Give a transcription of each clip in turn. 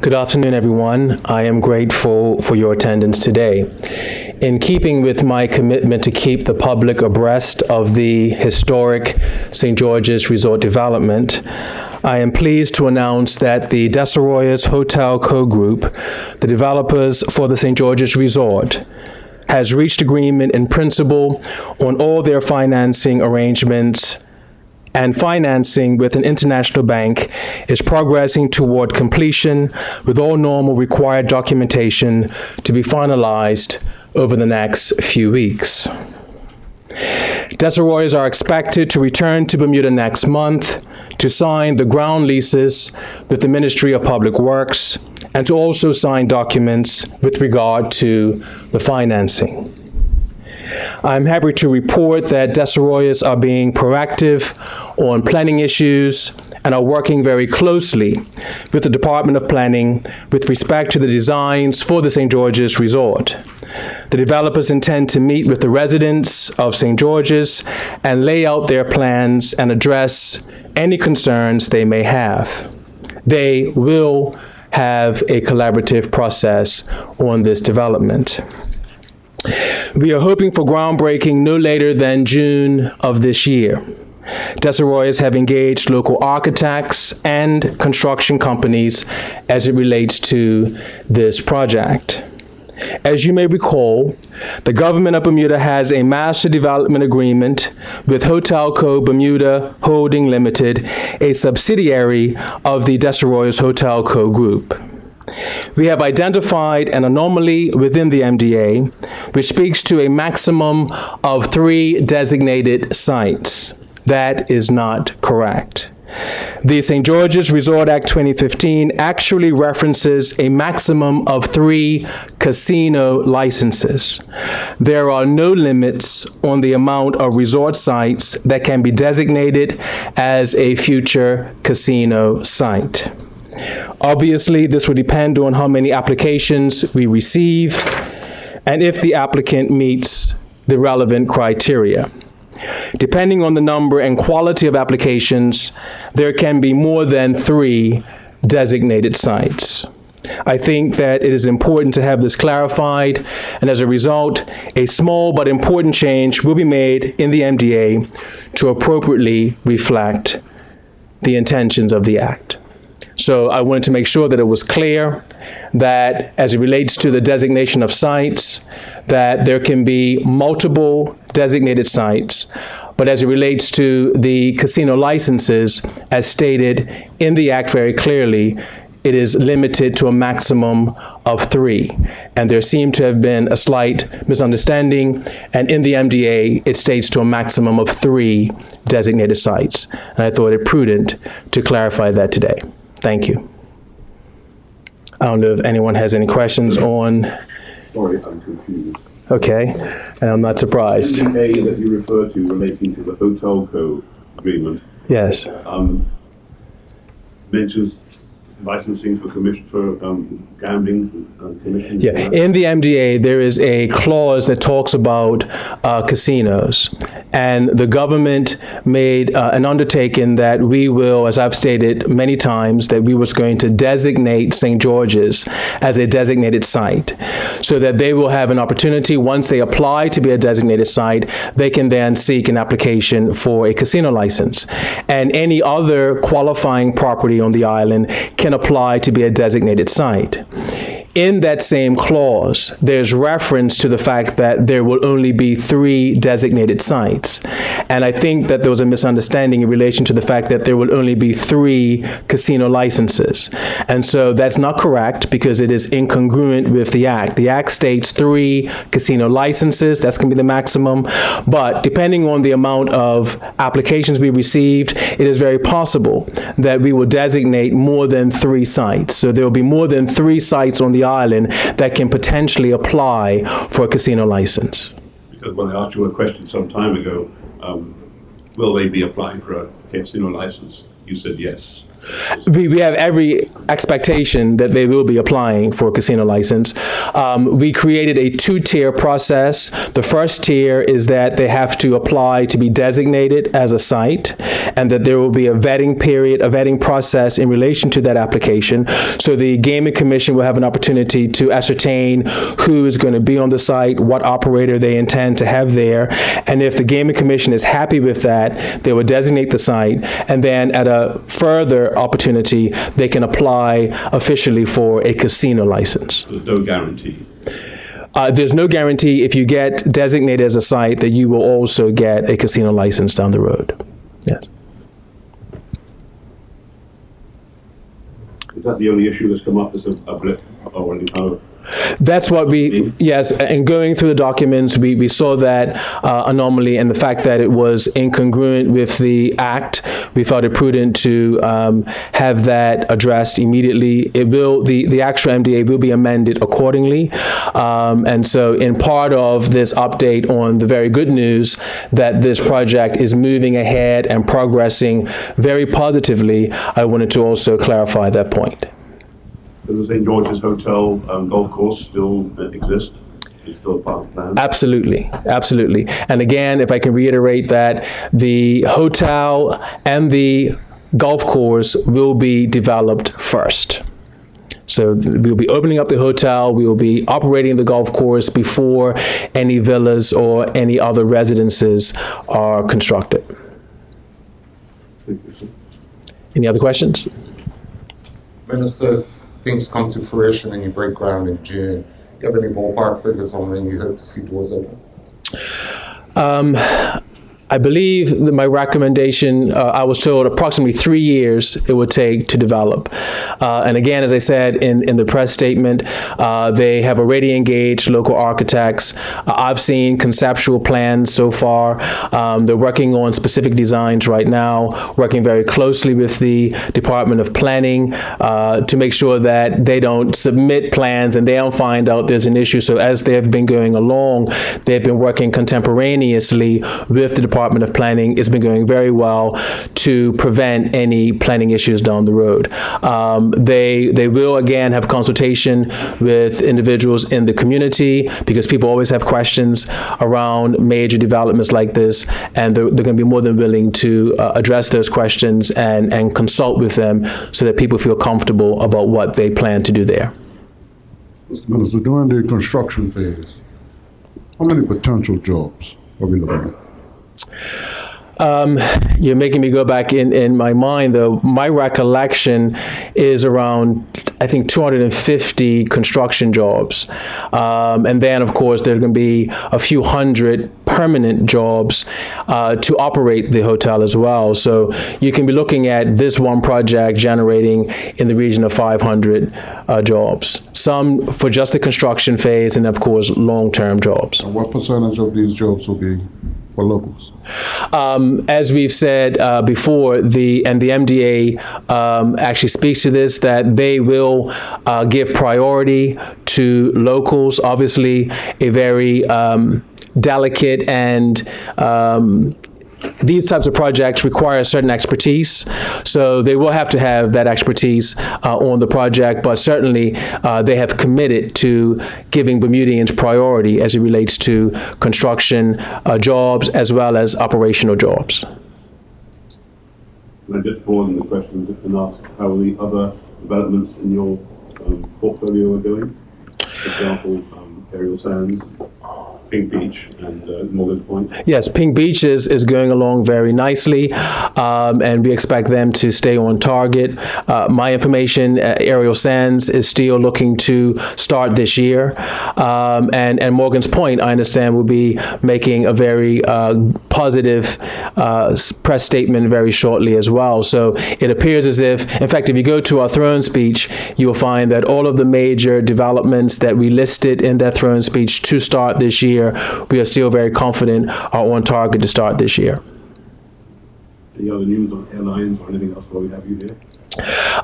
Good afternoon, everyone. I am grateful for your attendance today. In keeping with my commitment to keep the public abreast of the historic St. George's Resort development, I am pleased to announce that the Desarroyers Hotel Co. Group, the developers for the St. George's Resort, has reached agreement in principle on all their financing arrangements, and financing with an international bank is progressing toward completion with all normal required documentation to be finalized over the next few weeks. Desarroyers are expected to return to Bermuda next month to sign the ground leases with the Ministry of Public Works and to also sign documents with regard to the financing. I'm happy to report that Desarroyers are being proactive on planning issues and are working very closely with the Department of Planning with respect to the designs for the St. George's Resort. The developers intend to meet with the residents of St. George's and lay out their plans and address any concerns they may have. They will have a collaborative process on this development. We are hoping for groundbreaking no later than June of this year. Desarroyers have engaged local architects and construction companies as it relates to this project. As you may recall, the government of Bermuda has a master development agreement with Hotel Co. Bermuda Holding Limited, a subsidiary of the Desarroyers Hotel Co. Group. We have identified an anomaly within the MDA, which speaks to a maximum of 3 designated sites. That is not correct. The St. George's Resort Act 2015 actually references a maximum of 3 casino licenses. There are no limits on the amount of resort sites that can be designated as a future casino site. Obviously, this will depend on how many applications we receive and if the applicant meets the relevant criteria. Depending on the number and quality of applications, there can be more than 3 designated sites. I think that it is important to have this clarified, and as a result, a small but important change will be made in the MDA to appropriately reflect the intentions of the Act. So I wanted to make sure that it was clear that as it relates to the designation of sites, that there can be multiple designated sites, but as it relates to the casino licenses, as stated in the Act very clearly, it is limited to a maximum of 3. And there seemed to have been a slight misunderstanding, and in the MDA, it states to a maximum of 3 designated sites. And I thought it prudent to clarify that today. Thank you. I don't know if anyone has any questions on. Sorry, I'm confused. Okay, and I'm not surprised. The NDA that you refer to relating to the Hotel Co. agreement. Yes. Mentions licensing for gambling commission. Yeah, in the MDA, there is a clause that talks about casinos. And the government made an undertaking that we will, as I've stated many times, that we was going to designate St. George's as a designated site so that they will have an opportunity, once they apply to be a designated site, they can then seek an application for a casino license. And any other qualifying property on the island can apply to be a designated site. In that same clause, there's reference to the fact that there will only be 3 designated sites. And I think that there was a misunderstanding in relation to the fact that there will only be 3 casino licenses. And so that's not correct because it is incongruent with the Act. The Act states 3 casino licenses, that's going to be the maximum. But depending on the amount of applications we received, it is very possible that we will designate more than 3 sites. So there will be more than 3 sites on the island that can potentially apply for a casino license. Because when I asked you a question some time ago, will they be applying for a casino license? you said yes. We have every expectation that they will be applying for a casino license. We created a two-tier process. The first tier is that they have to apply to be designated as a site, and that there will be a vetting period, a vetting process in relation to that application. So the Gaming Commission will have an opportunity to ascertain who is going to be on the site, what operator they intend to have there, and if the Gaming Commission is happy with that, they will designate the site, and then at a further opportunity, they can apply officially for a casino license. There's no guarantee. There's no guarantee if you get designated as a site that you will also get a casino license down the road. Yes. Is that the only issue that's come up as a blip or any kind of? That's what yes, and going through the documents, we saw that anomaly, and the fact that it was incongruent with the act. We felt it prudent to have that addressed immediately. It will, the actual MDA will be amended accordingly. And so in part of this update on the very good news that this project is moving ahead and progressing very positively, I wanted to also clarify that point. Does the St. George's Hotel golf course still exist? It's still part of the plan? Absolutely, absolutely. And again, if I can reiterate that the hotel and the golf course will be developed first. So we'll be opening up the hotel, we will be operating the golf course before any villas or any other residences are constructed. Thank you, sir. Any other questions? Minister, if things come to fruition and you break ground in June, do you have any ballpark figures on when you hope to see doors open? I believe that my recommendation, I was told approximately 3 years it would take to develop. And again, as I said in the press statement, they have already engaged local architects. I've seen conceptual plans so far. They're working on specific designs right now, working very closely with the Department of Planning to make sure that they don't submit plans and they don't find out there's an issue. So as they have been going along, they've been working contemporaneously with the Department of Planning. It's been going very well to prevent any planning issues down the road. They will again have consultation with individuals in the community because people always have questions around major developments like this, and they're going to be more than willing to address those questions and consult with them so that people feel comfortable about what they plan to do there. Mr. Minister, during the construction phase, how many potential jobs are we looking at? You're making me go back in my mind, though. My recollection is around, I think, 250 construction jobs. And then, of course, there are going to be a few hundred permanent jobs to operate the hotel as well. So you can be looking at this one project generating in the region of 500 jobs. Some for just the construction phase and, of course, long-term jobs. And what percentage of these jobs will be for locals? As we've said before, the MDA actually speaks to this, that they will give priority to locals. Obviously, a very delicate and these types of projects require a certain expertise, so they will have to have that expertise on the project, but certainly they have committed to giving Bermudians priority as it relates to construction jobs as well as operational jobs. Can I just broaden the question and ask how the other developments in your portfolio are going? For example, Aerial Sands, Pink Beach, and Morgan's Point. Yes, Pink Beach is going along very nicely, and we expect them to stay on target. My information, Aerial Sands is still looking to start this year, and Morgan's Point, I understand, will be making a very positive press statement very shortly as well. So it appears as if, in fact, if you go to our throne speech, you will find that all of the major developments that we listed in that throne speech to start this year, we are still very confident are on target to start this year. Any other news on airlines or anything else while we have you here?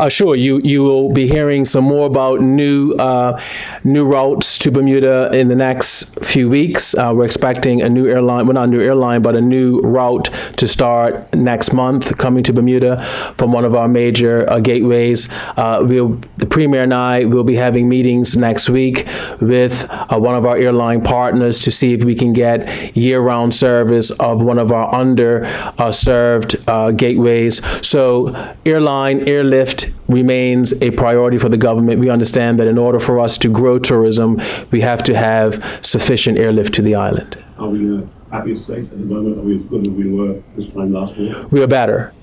Sure. You will be hearing some more about new routes to Bermuda in the next few weeks. We're expecting a new airline, well, not a new airline, but a new route to start next month coming to Bermuda from one of our major gateways. The Premier and I will be having meetings next week with one of our airline partners to see if we can get year-round service of one of our underserved gateways. So airlift remains a priority for the government. We understand that in order for us to grow tourism, we have to have sufficient airlift to the island. Are we in a happier state at the moment? Are we as good as we were this time last year? We are better.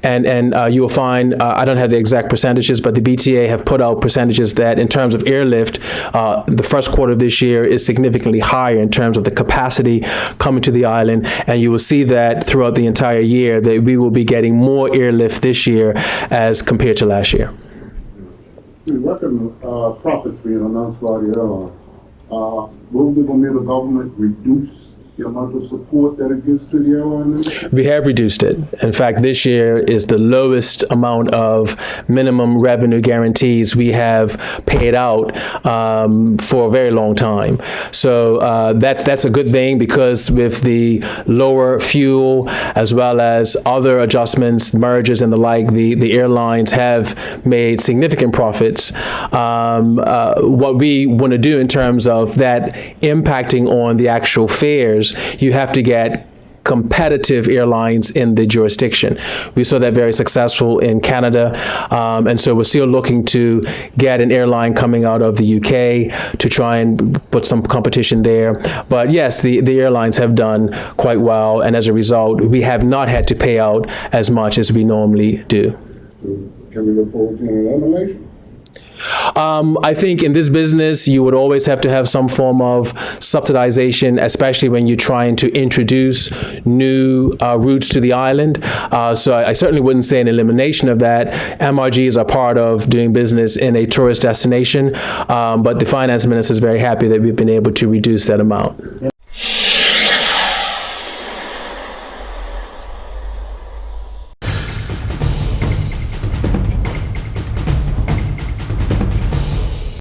And you will find, I don't have the exact percentages, but the BTA have put out percentages that in terms of airlift, the first quarter of this year is significantly higher in terms of the capacity coming to the island. And you will see that throughout the entire year that we will be getting more airlift this year as compared to last year. The record profits being announced by the airlines. Will the Bermuda government reduce the amount of support that it gives to the airline industry? We have reduced it. In fact, this year is the lowest amount of minimum revenue guarantees we have paid out for a very long time. So that's a good thing, because with the lower fuel as well as other adjustments, mergers and the like, the airlines have made significant profits. What we want to do in terms of that impacting on the actual fares, you have to get competitive airlines in the jurisdiction. We saw that very successful in Canada, and so we're still looking to get an airline coming out of the UK to try and put some competition there. But yes, the airlines have done quite well, and as a result, we have not had to pay out as much as we normally do. Can we look forward to an elimination? I think in this business, you would always have to have some form of subsidization, especially when you're trying to introduce new routes to the island. So I certainly wouldn't say an elimination of that. MRGs are part of doing business in a tourist destination, but the finance minister is very happy that we've been able to reduce that amount.